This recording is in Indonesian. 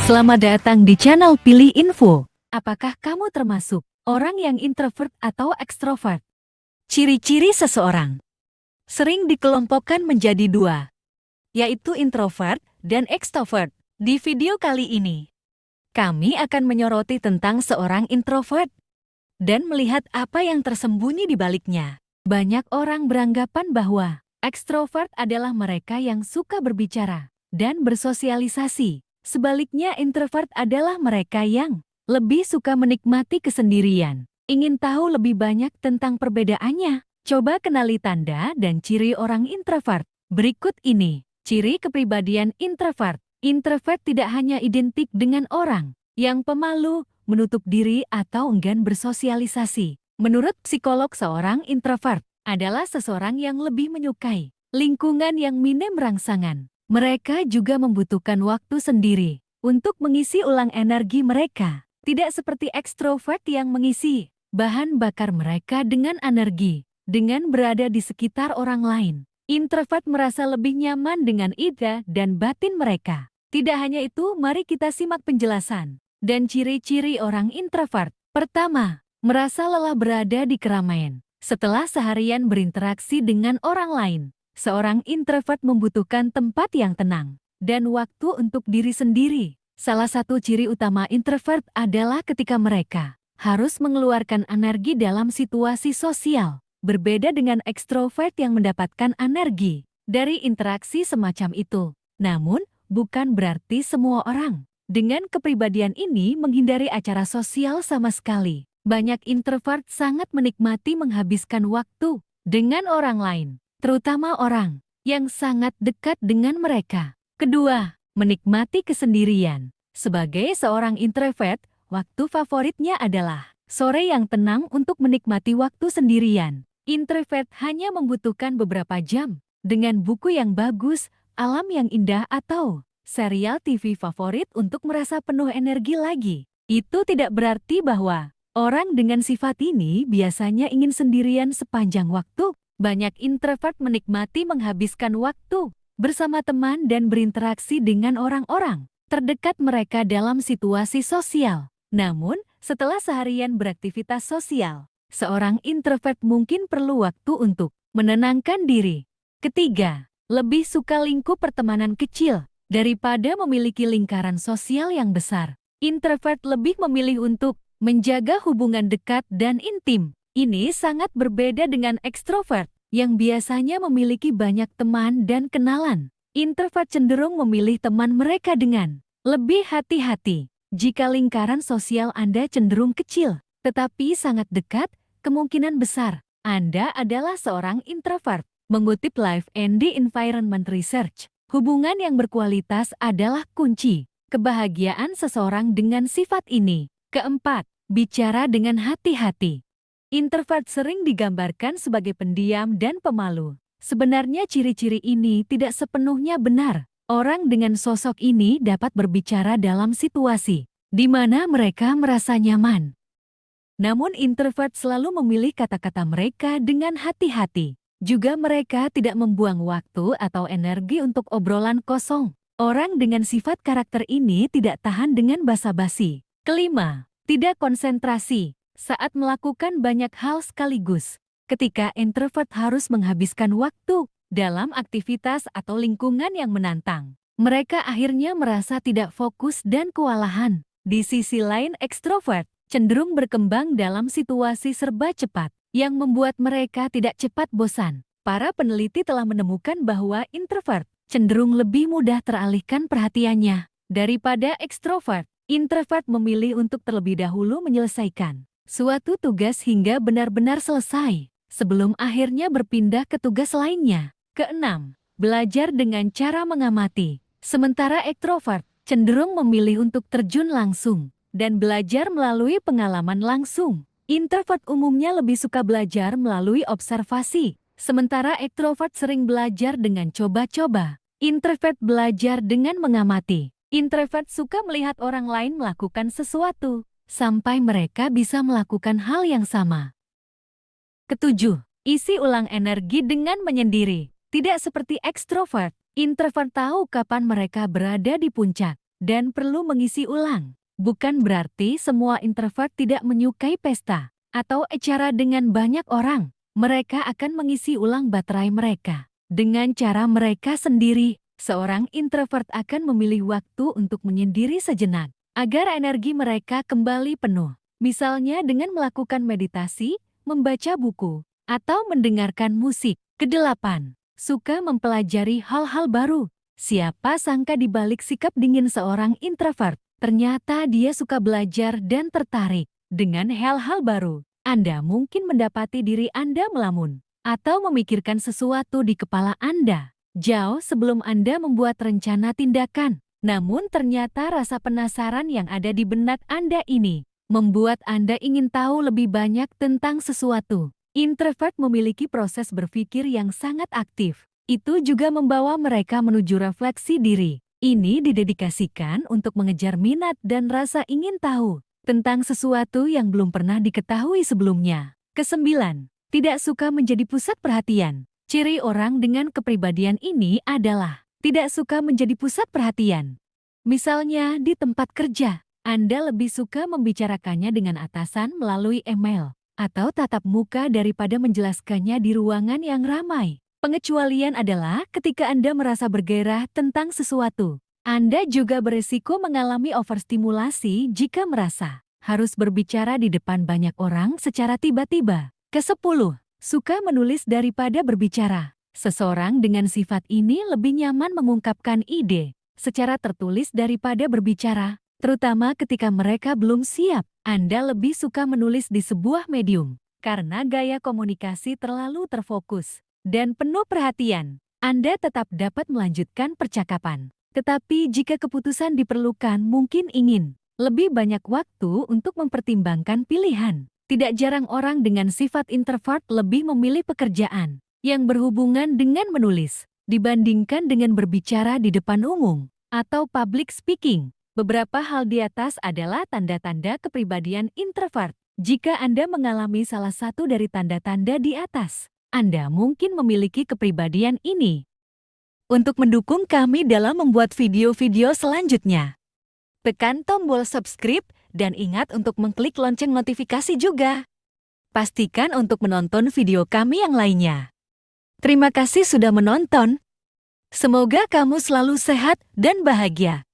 Selamat datang di channel Pilih Info. Apakah kamu termasuk orang yang introvert atau ekstrovert? Ciri-ciri seseorang sering dikelompokkan menjadi dua, yaitu introvert dan extrovert. Di video kali ini, kami akan menyoroti tentang seorang introvert dan melihat apa yang tersembunyi di baliknya. Banyak orang beranggapan bahwa ekstrovert adalah mereka yang suka berbicara dan bersosialisasi. Sebaliknya, introvert adalah mereka yang lebih suka menikmati kesendirian. Ingin tahu lebih banyak tentang perbedaannya? Coba kenali tanda dan ciri orang introvert. Berikut ini ciri kepribadian introvert. Introvert tidak hanya identik dengan orang yang pemalu, menutup diri, atau enggan bersosialisasi. Menurut psikolog, seorang introvert adalah seseorang yang lebih menyukai lingkungan yang minim rangsangan. Mereka juga membutuhkan waktu sendiri untuk mengisi ulang energi mereka. Tidak seperti ekstrovert yang mengisi bahan bakar mereka dengan energi, dengan berada di sekitar orang lain. Introvert merasa lebih nyaman dengan ide dan batin mereka. Tidak hanya itu, mari kita simak penjelasan dan ciri-ciri orang introvert. Pertama, merasa lelah berada di keramaian. Setelah seharian berinteraksi dengan orang lain, seorang introvert membutuhkan tempat yang tenang dan waktu untuk diri sendiri. Salah satu ciri utama introvert adalah ketika mereka harus mengeluarkan energi dalam situasi sosial. Berbeda dengan ekstrovert yang mendapatkan energi dari interaksi semacam itu. Namun, bukan berarti semua orang dengan kepribadian ini menghindari acara sosial sama sekali. Banyak introvert sangat menikmati menghabiskan waktu dengan orang lain, terutama orang yang sangat dekat dengan mereka. Kedua, menikmati kesendirian. Sebagai seorang introvert, waktu favoritnya adalah sore yang tenang untuk menikmati waktu sendirian. Introvert hanya membutuhkan beberapa jam dengan buku yang bagus, alam yang indah, atau serial TV favorit untuk merasa penuh energi lagi. Itu tidak berarti bahwa orang dengan sifat ini biasanya ingin sendirian sepanjang waktu. Banyak introvert menikmati menghabiskan waktu bersama teman dan berinteraksi dengan orang-orang terdekat mereka dalam situasi sosial. Namun, setelah seharian beraktivitas sosial, seorang introvert mungkin perlu waktu untuk menenangkan diri. Ketiga, lebih suka lingkup pertemanan kecil daripada memiliki lingkaran sosial yang besar. Introvert lebih memilih untuk menjaga hubungan dekat dan intim. Ini sangat berbeda dengan ekstrovert yang biasanya memiliki banyak teman dan kenalan. Introvert cenderung memilih teman mereka dengan lebih hati-hati. Jika lingkaran sosial Anda cenderung kecil, tetapi sangat dekat, kemungkinan besar Anda adalah seorang introvert. Mengutip Life and the Environment Research, hubungan yang berkualitas adalah kunci kebahagiaan seseorang dengan sifat ini. Keempat, bicara dengan hati-hati. Introvert sering digambarkan sebagai pendiam dan pemalu. Sebenarnya ciri-ciri ini tidak sepenuhnya benar. Orang dengan sosok ini dapat berbicara dalam situasi di mana mereka merasa nyaman. Namun introvert selalu memilih kata-kata mereka dengan hati-hati. Juga mereka tidak membuang waktu atau energi untuk obrolan kosong. Orang dengan sifat karakter ini tidak tahan dengan basa-basi. Kelima, tidak konsentrasi saat melakukan banyak hal sekaligus. Ketika introvert harus menghabiskan waktu dalam aktivitas atau lingkungan yang menantang, mereka akhirnya merasa tidak fokus dan kewalahan. Di sisi lain, ekstrovert cenderung berkembang dalam situasi serba cepat yang membuat mereka tidak cepat bosan. Para peneliti telah menemukan bahwa introvert cenderung lebih mudah teralihkan perhatiannya daripada ekstrovert. Introvert memilih untuk terlebih dahulu menyelesaikan suatu tugas hingga benar-benar selesai sebelum akhirnya berpindah ke tugas lainnya. Keenam, belajar dengan cara mengamati. Sementara ekstrovert cenderung memilih untuk terjun langsung dan belajar melalui pengalaman langsung. Introvert umumnya lebih suka belajar melalui observasi, sementara ekstrovert sering belajar dengan coba-coba. Introvert belajar dengan mengamati. Introvert suka melihat orang lain melakukan sesuatu sampai mereka bisa melakukan hal yang sama. Ketujuh, isi ulang energi dengan menyendiri. Tidak seperti ekstrovert, introvert tahu kapan mereka berada di puncak dan perlu mengisi ulang. Bukan berarti semua introvert tidak menyukai pesta atau acara dengan banyak orang. Mereka akan mengisi ulang baterai mereka. Dengan cara mereka sendiri, seorang introvert akan memilih waktu untuk menyendiri sejenak agar energi mereka kembali penuh. Misalnya dengan melakukan meditasi, membaca buku, atau mendengarkan musik. Kedelapan, suka mempelajari hal-hal baru. Siapa sangka di balik sikap dingin seorang introvert, ternyata dia suka belajar dan tertarik dengan hal-hal baru. Anda mungkin mendapati diri Anda melamun atau memikirkan sesuatu di kepala Anda jauh sebelum Anda membuat rencana tindakan. Namun ternyata rasa penasaran yang ada di benak Anda ini membuat Anda ingin tahu lebih banyak tentang sesuatu. Introvert memiliki proses berpikir yang sangat aktif. Itu juga membawa mereka menuju refleksi diri. Ini didedikasikan untuk mengejar minat dan rasa ingin tahu tentang sesuatu yang belum pernah diketahui sebelumnya. Kesembilan, tidak suka menjadi pusat perhatian. Ciri orang dengan kepribadian ini adalah tidak suka menjadi pusat perhatian. Misalnya di tempat kerja, Anda lebih suka membicarakannya dengan atasan melalui email atau tatap muka daripada menjelaskannya di ruangan yang ramai. Pengecualian adalah ketika Anda merasa bergairah tentang sesuatu. Anda juga beresiko mengalami overstimulasi jika merasa harus berbicara di depan banyak orang secara tiba-tiba. Kesepuluh, suka menulis daripada berbicara. Seseorang dengan sifat ini lebih nyaman mengungkapkan ide secara tertulis daripada berbicara, terutama ketika mereka belum siap. Anda lebih suka menulis di sebuah medium karena gaya komunikasi terlalu terfokus dan penuh perhatian. Anda tetap dapat melanjutkan percakapan. Tetapi jika keputusan diperlukan, mungkin ingin lebih banyak waktu untuk mempertimbangkan pilihan. Tidak jarang orang dengan sifat introvert lebih memilih pekerjaan yang berhubungan dengan menulis dibandingkan dengan berbicara di depan umum atau public speaking. Beberapa hal di atas adalah tanda-tanda kepribadian introvert. Jika Anda mengalami salah satu dari tanda-tanda di atas, Anda mungkin memiliki kepribadian ini. Untuk mendukung kami dalam membuat video-video selanjutnya, tekan tombol subscribe dan ingat untuk mengklik lonceng notifikasi juga. Pastikan untuk menonton video kami yang lainnya. Terima kasih sudah menonton. Semoga kamu selalu sehat dan bahagia.